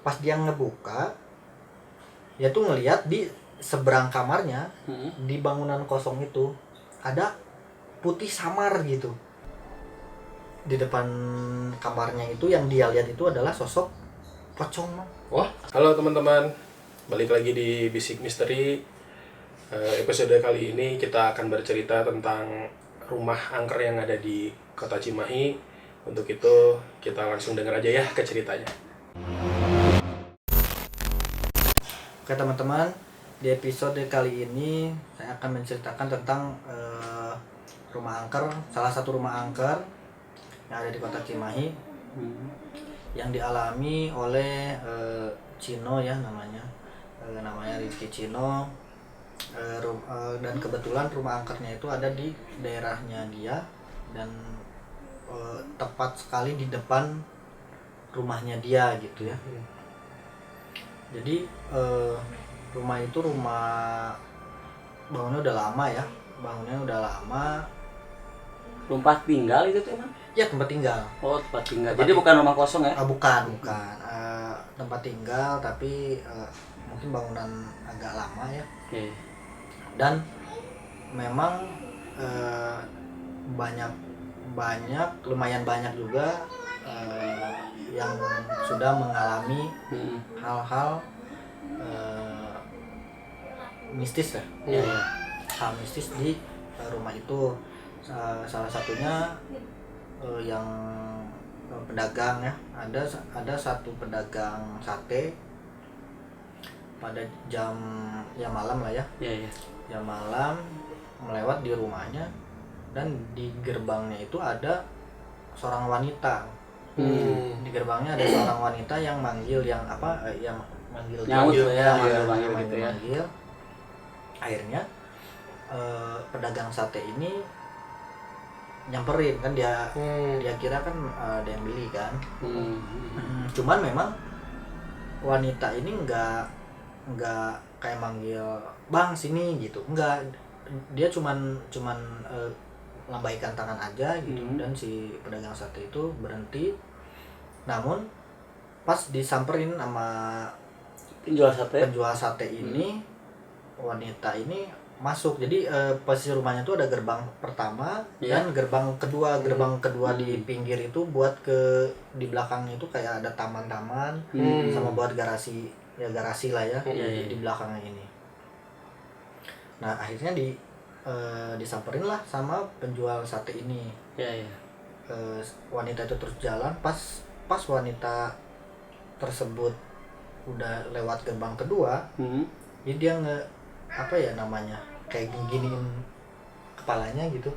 pas dia ngebuka dia tuh ngelihat di seberang kamarnya di bangunan kosong itu ada putih samar gitu. Di depan kamarnya itu yang dia lihat itu adalah sosok pocong, Mang. Wah, halo teman-teman, balik lagi di Bisik Misteri. Episode kali ini kita akan bercerita tentang rumah angker yang ada di kota Cimahi. Untuk itu kita langsung dengar aja ya ke ceritanya. Oke teman-teman, di episode kali ini saya akan menceritakan tentang rumah angker, salah satu rumah angker yang ada di kota Cimahi yang dialami oleh Cino ya namanya, namanya Rizky Cino, dan kebetulan rumah angkernya itu ada di daerahnya dia dan tepat sekali di depan rumahnya dia gitu ya. Jadi rumah itu bangunnya udah lama ya, Tempat tinggal itu tuh emang? Ya tempat tinggal. Oh tempat tinggal. Jadi bukan rumah kosong ya? Bukan. Tempat tinggal tapi mungkin bangunan agak lama ya. Okay. Dan memang lumayan banyak juga yang sudah mengalami hal-hal mistis ya. Hal mistis di rumah itu. Salah satunya yang pedagang ya, ada satu pedagang sate pada jam malam lah ya. Jam malam melewat di rumahnya dan di gerbangnya itu ada seorang wanita. Di gerbangnya ada seorang wanita yang manggil yang manggil gitu ya. Akhirnya pedagang sate ini nyamperin kan, dia kira kan ada yang beli kan. Cuman memang wanita ini nggak kayak manggil bang sini gitu, enggak, dia cuman lambaikan tangan aja gitu. Dan si pedagang sate itu berhenti, namun pas disamperin sama penjual sate ini, wanita ini masuk. Jadi posisi rumahnya tuh ada gerbang pertama dan gerbang kedua di pinggir itu buat di belakangnya itu kayak ada taman-taman sama buat garasi lah ya. Di belakangnya ini. Nah akhirnya disamperin lah sama penjual sate ini. Wanita itu terus jalan, pas wanita tersebut udah lewat gerbang kedua, jadi dia kayak giniin kepalanya gitu,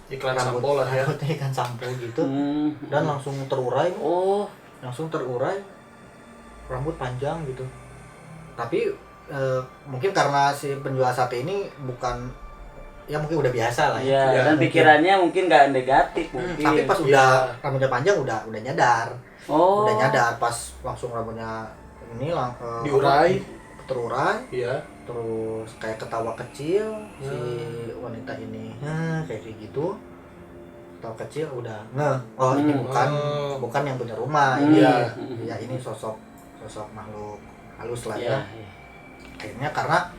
Iklan sampo lah ya. Ikan sampo gitu. Dan langsung terurai rambut panjang gitu. Tapi mungkin karena si penjual sate ini mungkin udah biasa lah ya. Dan pikirannya mungkin nggak negatif mungkin. Tapi pas udah rambutnya panjang udah nyadar. Udah nyadar pas langsung rambutnya ini terurai. Terus kayak ketawa kecil si wanita ini. Kayak gitu. Ketawa kecil udah ini bukan yang punya rumah. Ini ini sosok makhluk halus lah ya. Akhirnya karena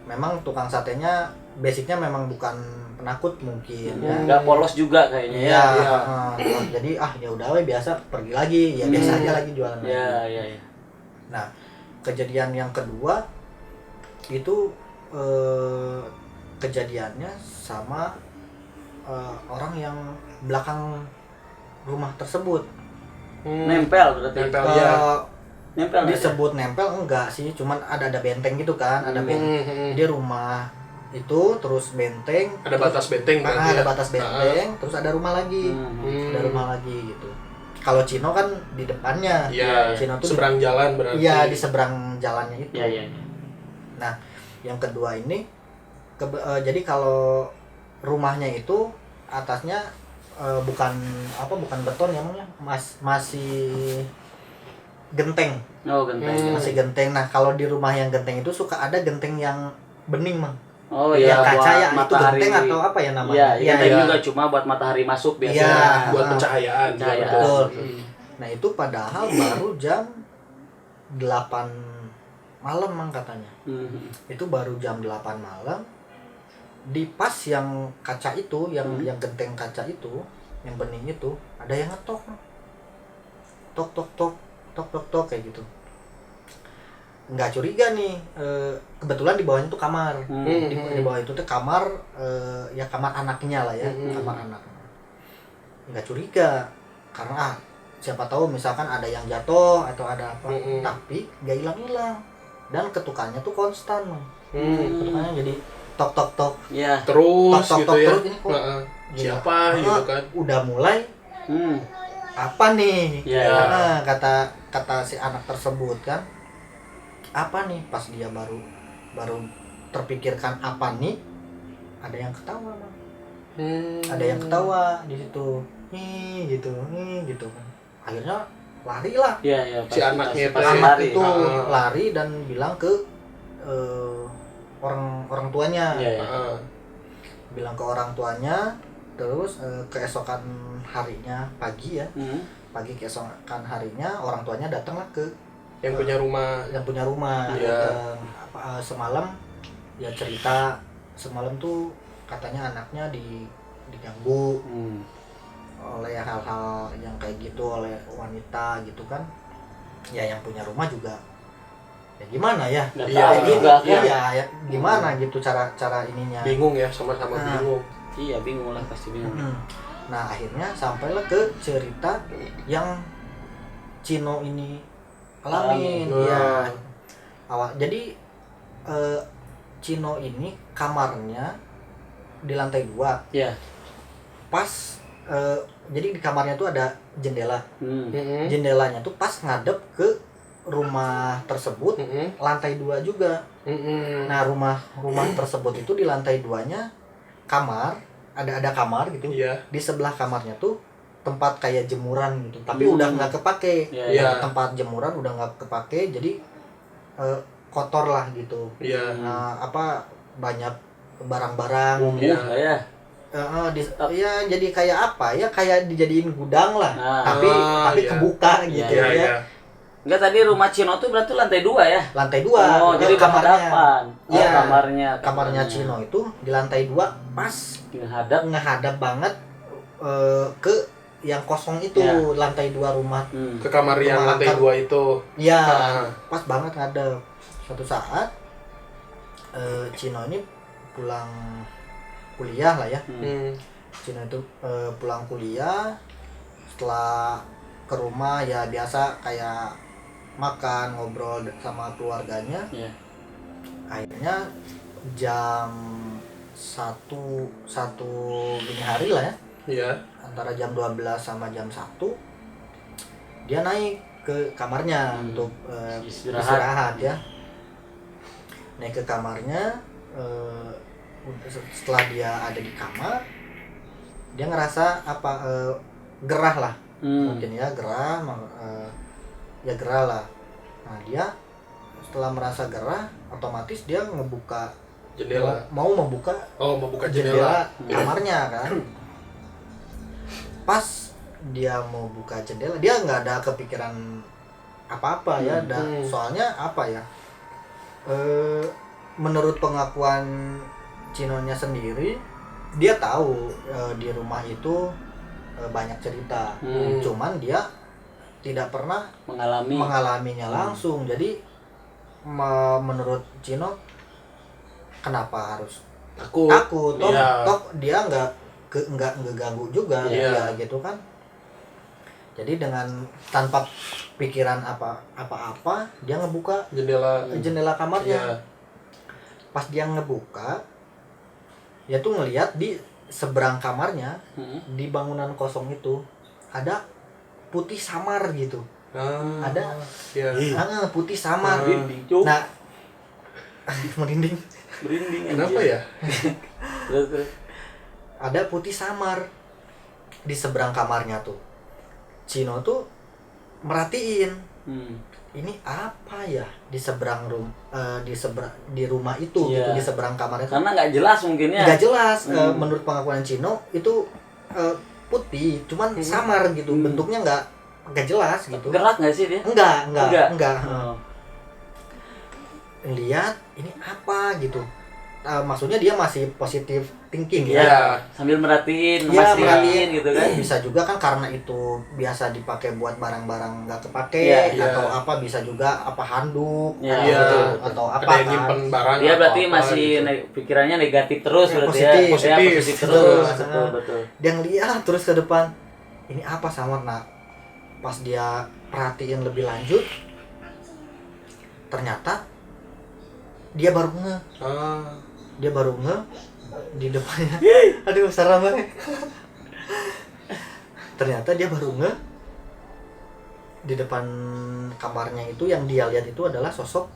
memang tukang satenya basicnya memang bukan penakut mungkin ya. Nggak polos juga kayaknya jadi ya udah biasa, pergi lagi ya, biasa aja lagi jualan lagi. Nah kejadian yang kedua itu kejadiannya sama orang yang belakang rumah tersebut. Nempel berarti. Nempel disebut nempel enggak sih, cuman ada benteng gitu kan, ada benteng. Dia rumah itu terus benteng, ada batas benteng kan. Ada batas benteng, terus ada rumah lagi. Ada rumah lagi gitu. Kalau Cino kan di depannya. Cino tuh seberang jalan berarti. Iya, di seberang jalannya itu. Nah, yang kedua ini jadi kalau rumahnya itu atasnya bukan beton ya, masih genteng. Masih genteng. Nah, kalau di rumah yang genteng itu suka ada genteng yang bening, Mang. Kaca ya, itu genteng atau apa ya namanya? Genteng juga cuma buat matahari masuk biasanya. Buat pencahayaan. Betul. Nah, itu padahal baru jam 8 malam mang katanya. Itu baru jam 8 malam di pas yang kaca itu, yang genteng kaca itu, yang bening itu, ada yang ngetok. Tok tok tok tok tok tok kayak gitu. Nggak curiga nih, kebetulan di bawahnya tuh kamar. Di bawah itu tuh kamar, ya kamar anaknya lah ya, kamar anak. Nggak curiga karena siapa tahu misalkan ada yang jatuh atau ada apa, tapi nggak hilang-hilang dan ketukannya tuh konstan. Ketukannya jadi tok tok tok ya terus tok, gitu tok, ya. terus ini kok Siapa gitu kan. Udah mulai apa nih ya. kata si anak tersebut kan, apa nih, pas dia baru terpikirkan apa nih, ada yang ketawa Mang. Ada yang ketawa di situ gitu kan. Akhirnya lari lah ya, si anaknya itu lari dan bilang ke orang tuanya. Bilang ke orang tuanya, terus keesokan harinya pagi ya, pagi keesokan harinya orang tuanya datanglah ke yang punya rumah. Semalam ya cerita, semalam tuh katanya anaknya diganggu oleh hal-hal yang kayak gitu, oleh wanita gitu kan. Ya yang punya rumah juga ya gimana ya, ya gimana gitu cara ininya, bingung ya, sama-sama bingung. Iya bingung lah, pasti bingung. Nah akhirnya sampailah ke cerita yang Cino ini alamin. Ya awal jadi Cino ini kamarnya di lantai 2. Iya. Pas jadi di kamarnya tuh ada jendela. Jendelanya tuh pas ngadep ke rumah tersebut, lantai 2 juga. Nah rumah tersebut itu di lantai 2-nya kamar, ada kamar gitu. Di sebelah kamarnya tuh tempat kayak jemuran gitu, tapi udah nggak kepake. Tempat jemuran udah nggak kepake, jadi kotor lah gitu. Nah, banyak barang-barang. Jadi kayak apa ya, kayak dijadiin gudang lah. Tapi kebuka gitu ya. Enggak, tadi rumah Cino tuh berarti lantai 2 ya? Lantai 2. Oh, jadi kamarnya. Kamarnya Cino itu di lantai 2 pas ngehadap banget ke yang kosong itu, lantai 2 rumah. Ke kamar yang lantai 2 itu. Iya, pas banget ngadep. Suatu saat Cino ini pulang kuliah lah ya. Cino itu pulang kuliah, setelah ke rumah ya biasa kayak makan, ngobrol sama keluarganya. Akhirnya jam 1 dini hari lah ya. Antara jam 12 sama jam 1 dia naik ke kamarnya untuk istirahat ya. Naik ke kamarnya, setelah dia ada di kamar dia ngerasa gerah lah. Mungkin ya gerah lah. Nah dia setelah merasa gerah, otomatis dia ngebuka jendela, mau membuka jendela kamarnya kan. Pas dia mau buka jendela, dia nggak ada kepikiran apa-apa ya. Soalnya apa ya, menurut pengakuan Cinonya sendiri, dia tahu di rumah itu banyak cerita, cuman dia tidak pernah mengalaminya langsung. Jadi menurut Cino, kenapa harus takut? Toh dia nggak ngeganggu juga, ya gitu kan. Jadi dengan tanpa pikiran apa-apa, dia ngebuka jendela kamarnya. Pas dia ngebuka, dia tuh ngelihat di seberang kamarnya, di bangunan kosong itu ada putih samar gitu. Ada putih samar. Nah, merinding. Kenapa ya? Ada putih samar di seberang kamarnya tuh. Cino tuh merhatiin, ini apa ya di seberang di rumah itu gitu, di seberang kamarnya. Karena nggak jelas mungkin ya. Nggak jelas. Menurut pengakuan Cino itu putih, cuman samar gitu, bentuknya nggak jelas gitu. Gerak nggak sih dia? Enggak. lihat ini apa gitu. Maksudnya dia masih positif thinking ya. Sambil merhatiin, merhatiin gitu kan. Bisa juga kan karena itu biasa dipakai buat barang-barang nggak kepake atau apa, bisa juga apa handuk gitu, atau apa ada yang nyimpen barang. Dia berarti masih gitu. Pikirannya negatif terus berarti positif terus. Betul. Dia ngeliat terus ke depan. Ini apa Samar? Nah, pas dia perhatiin lebih lanjut, ternyata dia baru dia baru di depannya. Aduh, serem banget. Ternyata dia baru di depan kamarnya itu yang dia lihat itu adalah sosok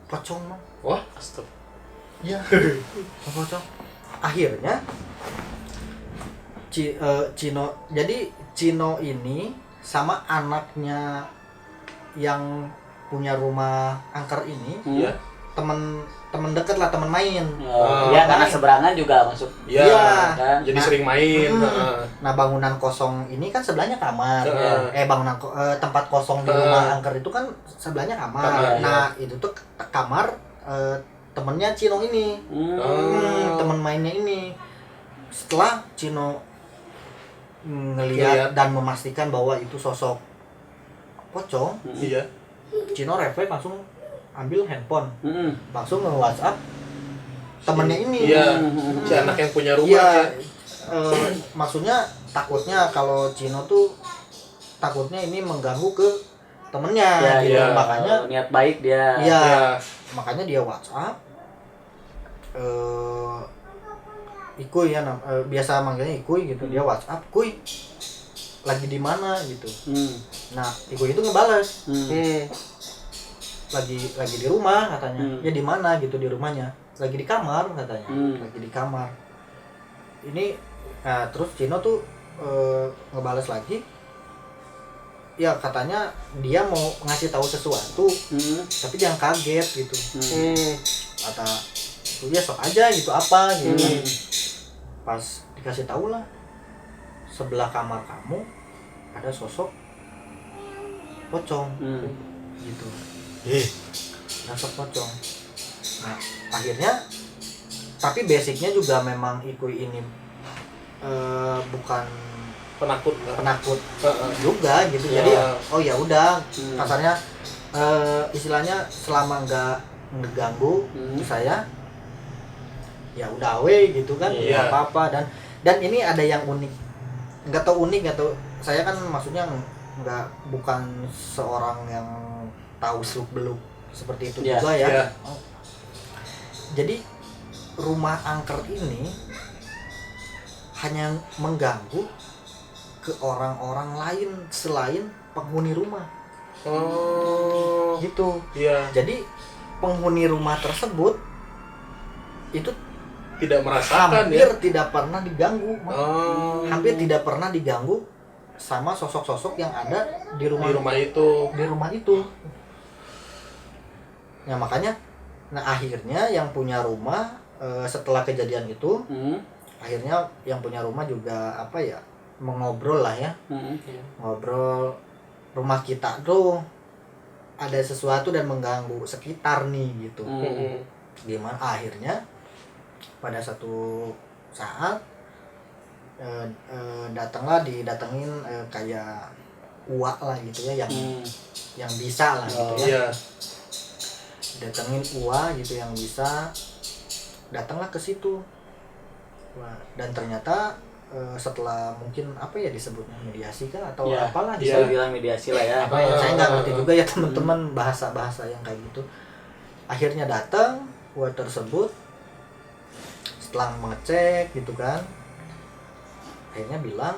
pocong. Wah, astagfirullah. Iya. Pocong. Akhirnya Cino ini sama anaknya yang punya rumah angker ini, temen deket lah, temen main. Karena seberangan juga masuk. Iya. Kan? Jadi sering main. Nah, bangunan kosong ini kan sebelahnya kamar. Tempat kosong di rumah angker itu kan sebelahnya kamar. Nah, itu tuh kamar temennya Cino ini. Temen mainnya ini. Setelah Cino ngelihat dan memastikan bahwa itu sosok pocong, Cino refleks langsung ambil handphone, langsung nge-WhatsApp temennya ini. Si anak yang punya rumah. Maksudnya takutnya kalau Cino tuh takutnya ini mengganggu ke temennya, gitu. Makanya niat baik dia. Makanya dia WhatsApp. Ikuy ya, biasa manggilnya Ikuy gitu. Dia WhatsApp, Kuy lagi di mana gitu. Nah, Ikuy itu ngebales. Lagi di rumah katanya. Ya di mana gitu, di rumahnya. Lagi di kamar katanya. Lagi di kamar. Ini terus Cino tuh ngebales lagi. Ya katanya dia mau ngasih tahu sesuatu, tapi jangan kaget gitu. Kata ya sok aja gitu apa gitu. Pas dikasih tahu lah, sebelah kamar kamu ada sosok pocong gitu. Sosok pocong. Nah, akhirnya tapi basicnya juga memang Ikuy ini bukan penakut juga gitu. Jadi oh ya udah, kasarnya istilahnya selama nggak ngeganggu saya, ya udah gitu kan, nggak apa-apa. Dan ini ada yang unik, nggak tahu saya kan maksudnya bukan seorang yang tahu seluk beluk seperti itu juga ya. Jadi rumah angker ini hanya mengganggu ke orang-orang lain selain penghuni rumah. Gitu. Jadi penghuni rumah tersebut itu tidak merasakan, hampir tidak pernah diganggu. Hampir tidak pernah diganggu sama sosok-sosok yang ada di rumah itu. Ya makanya, nah akhirnya yang punya rumah setelah kejadian itu, akhirnya yang punya rumah juga apa ya, mengobrol lah ya, ngobrol, rumah kita tuh ada sesuatu dan mengganggu sekitar nih gitu. Gimana akhirnya pada satu saat didatengin kayak uak lah gitu ya, yang bisa lah gitu ya. Datengin uak gitu yang bisa, datanglah ke situ. Dan ternyata setelah mungkin apa ya disebutnya, mediasi kan atau apalah, bisa bilang mediasi lah ya. Saya nggak ngerti juga ya teman-teman bahasa yang kayak gitu. Akhirnya datang uak tersebut, setelah mengecek gitu kan, akhirnya bilang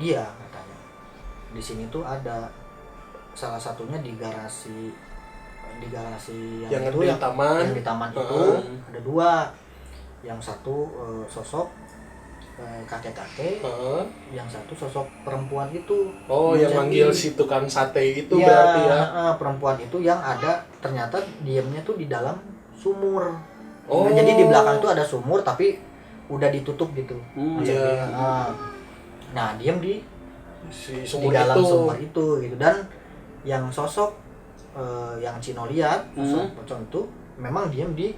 iya katanya di sini tuh ada salah satunya di garasi yang itu yang di taman itu ada dua, yang satu sosok kakek-kakek, yang satu sosok perempuan itu. Yang manggil si tukang sate itu berarti ya. Perempuan itu yang ada ternyata diamnya tuh di dalam sumur. Jadi di belakang tuh ada sumur tapi udah ditutup gitu. Nah, diam di dalam sumur itu gitu. Dan yang sosok yang Cino lihat, sosok pocong itu memang diem di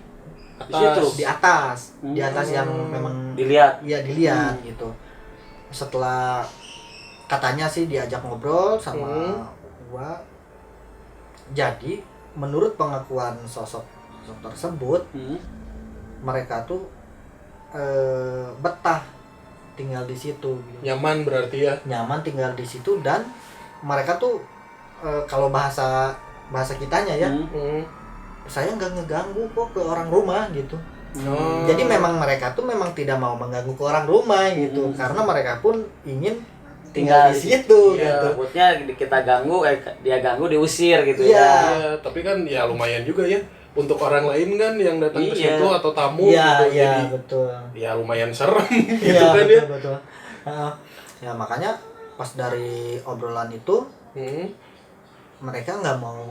atas. di atas yang memang dilihat gitu. Setelah katanya sih diajak ngobrol sama gua, jadi menurut pengakuan sosok tersebut mereka tuh betah tinggal di situ gitu. Nyaman berarti ya, nyaman tinggal di situ, dan mereka tuh kalau bahasa kitanya ya, saya nggak ngeganggu kok ke orang rumah gitu. Jadi memang mereka tuh memang tidak mau mengganggu ke orang rumah gitu, karena mereka pun ingin tinggal di situ gitu. Takutnya kita ganggu, dia ganggu diusir gitu ya. Tapi kan ya lumayan juga ya untuk orang lain kan yang datang ke situ atau tamu gitu. Jadi betul. Ya lumayan serem gitu kan betul. Ya makanya pas dari obrolan itu mereka nggak mau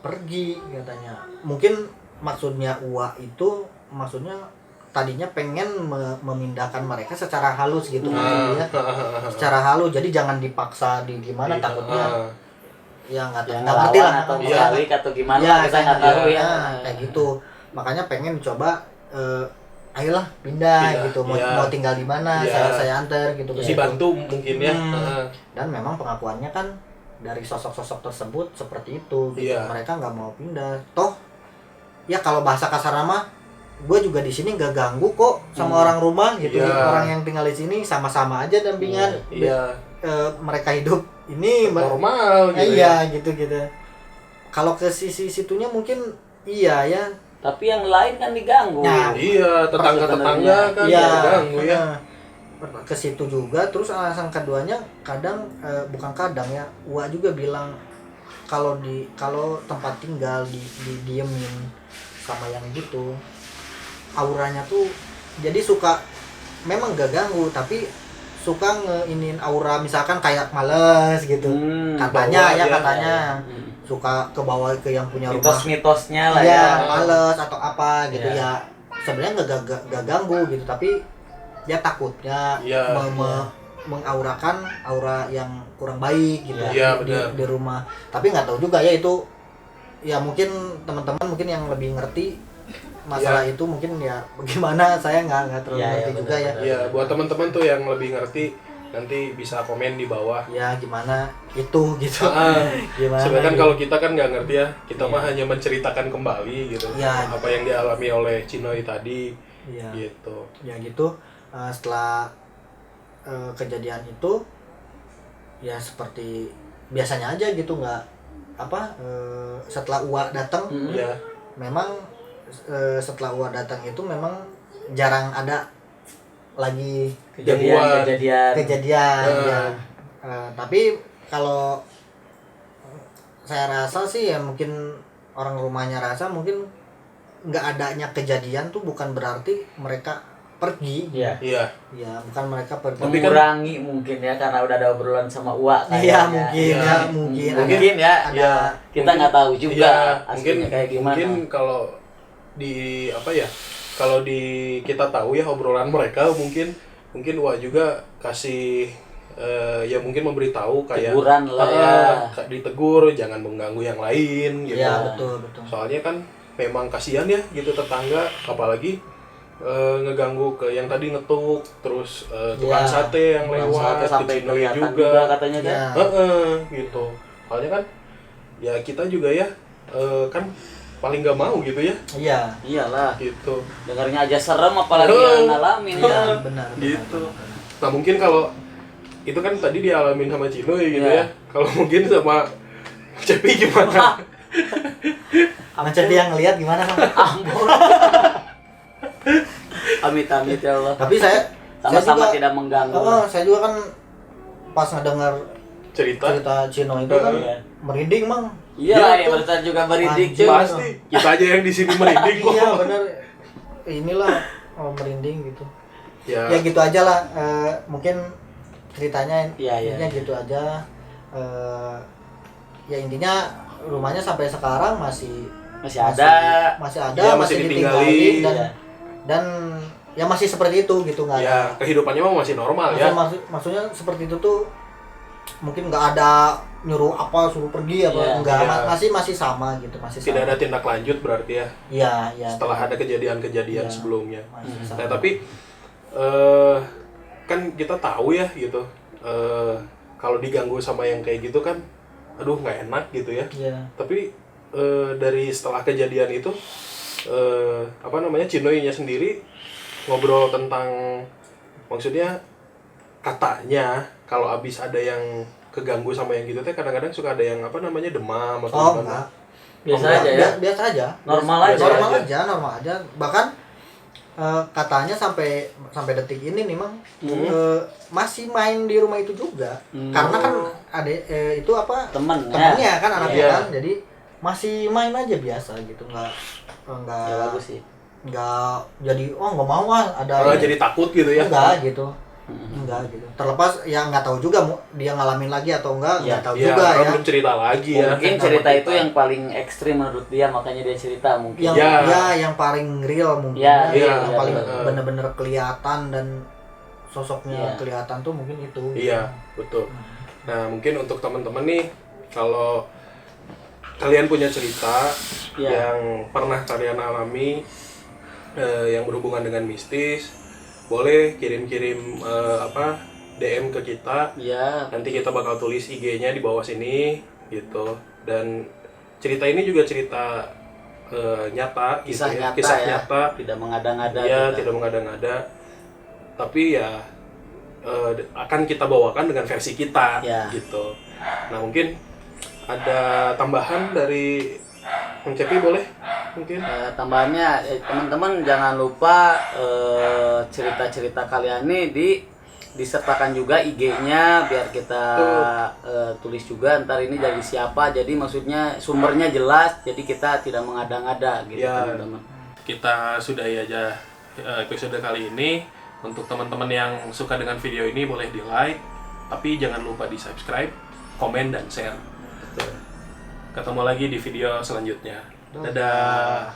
pergi katanya. Mungkin maksudnya Uwa itu maksudnya tadinya pengen memindahkan mereka secara halus gitu ya. Secara halus, jadi jangan dipaksa di gimana, takutnya ya nggak ngerti lah atau balik atau gimana ya, kita nggak tahu ya kayak gitu. Makanya pengen coba ayolah pindah gitu, mau tinggal di mana, saya antar gitu, si bantu mungkin ya. Dan memang pengakuannya kan dari sosok-sosok tersebut seperti itu gitu. Mereka nggak mau pindah, toh ya kalau bahasa kasar mah gue juga di sini nggak ganggu kok sama orang rumah gitu. Orang yang tinggal di sini sama-sama aja dampingan. Mereka hidup ini normal gitu gitu. Kalau ke sisi situnya mungkin iya ya, tapi yang lain kan diganggu. Nah, tetangga kan diganggu ya. Ke situ juga. Terus alasan keduanya kadang bukan kadang ya, Uwa juga bilang kalau tempat tinggal diemin sama yang gitu, auranya tuh jadi suka, memang gak ganggu tapi suka ngeinin aura, misalkan kayak males gitu. Katanya suka ke bawah ke yang punya rumah, mitosnya lah ya, males atau apa gitu ya. Sebenarnya gak ganggu gitu, tapi dia takutnya mengaurakan aura yang kurang baik gitu di rumah. Tapi nggak tahu juga ya itu ya, mungkin teman-teman mungkin yang lebih ngerti masalah itu mungkin ya bagaimana, saya nggak terlalu ngerti juga ya. Iya, buat teman-teman tuh yang lebih ngerti nanti bisa komen di bawah ya gimana itu gitu. Gimana sebenarnya kan kalau kita kan nggak ngerti ya, kita mah hanya menceritakan kembali gitu apa yang dialami oleh Cinoy tadi gitu ya gitu. Setelah kejadian itu ya seperti biasanya aja gitu, nggak setelah Uwa datang memang setelah Uwa datang itu memang jarang ada lagi kejadian ya. Tapi kalau saya rasa sih ya, mungkin orang rumahnya rasa mungkin nggak adanya kejadian tuh bukan berarti mereka pergi. Iya, bukan mereka pergi. Mengurangi mungkin ya, karena udah ada obrolan sama Uwa kayaknya. Mungkin ya. Kita nggak tahu juga aslinya kayak gimana. Mungkin kalau di kalau kita tahu ya obrolan mereka, mungkin Uwa juga kasih ya mungkin memberitahu kayak teguran lah ditegur jangan mengganggu yang lain gitu. Betul. Soalnya kan memang kasihan ya gitu tetangga, apalagi ngeganggu ke yang tadi ngetuk, terus tukang sate yang lewat sampai kelihatan juga katanya kan. Gitu. Soalnya kan ya kita juga ya kan paling gak mau gitu ya. Iyalah gitu. Dengarnya aja serem apalagi yang ngalamin benar gitu. Nah mungkin kalau itu kan tadi dialamin sama Cinoy gitu ya. Kalau mungkin sama Cepi gimana? Sama Cepi yang ngeliat gimana? Ampun. Amit ya Allah. Tapi saya sama-sama juga, tidak mengganggu. Saya juga kan pas ngedengar cerita Cino itu kan merinding, Mang. Iya, berita juga merinding cuy. Pasti. Kita aja yang di sini merinding kok. Iya, benar. Inilah merinding gitu. Ya gitu aja lah. Mungkin ceritanya intinya gitu aja. Ya intinya rumahnya sampai sekarang masih ada, masih ditinggalin dan ya masih seperti itu gitu, nggak ada. Kehidupannya mah masih normal ya. Maksudnya seperti itu tuh mungkin nggak ada nyuruh apa suruh pergi apa enggak, masih sama gitu, masih tidak sama. ada tindak lanjut berarti ya. Iya. Setelah ada kejadian-kejadian sebelumnya. Nah, tapi kan kita tahu ya gitu. Kalau diganggu sama yang kayak gitu kan aduh nggak enak gitu ya. Tapi dari setelah kejadian itu Cinoy-nya sendiri ngobrol tentang, maksudnya katanya kalau abis ada yang keganggu sama yang gitu teh kadang-kadang suka ada yang demam atau enggak. Biasa aja ya. Biasa aja. Normal aja. Bahkan katanya sampai detik ini nih Mang masih main di rumah itu juga. Karena kan ada itu temennya kan anaknya kan. Jadi masih main aja biasa gitu. Enggak ya, bagus sih. Enggak jadi enggak mau ada jadi takut gitu ya. Enggak gitu. Enggak gitu. Terlepas ya nggak tahu juga dia ngalamin lagi atau enggak tahu juga ya. Belum cerita lagi ya. Mungkin cerita itu yang paling ekstrim menurut dia, makanya dia cerita mungkin. Yang paling real mungkin. Yang paling bener-bener kelihatan dan sosoknya kelihatan tuh mungkin itu. Iya, betul. Nah, mungkin untuk teman-teman nih kalau kalian punya cerita yang pernah kalian alami yang berhubungan dengan mistis, boleh kirim-kirim DM ke kita. Nanti kita bakal tulis IG-nya di bawah sini gitu. Dan cerita ini juga cerita nyata, kisah nyata, tidak mengada-ngada. Tidak mengada-ngada. Tapi akan kita bawakan dengan versi kita gitu. Nah, mungkin ada tambahan dari Bang Cepi boleh? Mungkin tambahannya teman-teman jangan lupa cerita-cerita kalian nih disertakan juga IG-nya biar kita tulis juga ntar ini dari siapa, jadi maksudnya sumbernya jelas, jadi kita tidak mengada-ngada gitu teman-teman. Kita sudahi aja episode kali ini. Untuk teman-teman yang suka dengan video ini boleh di like, tapi jangan lupa di subscribe, komen dan share. Ketemu lagi di video selanjutnya. Dadah.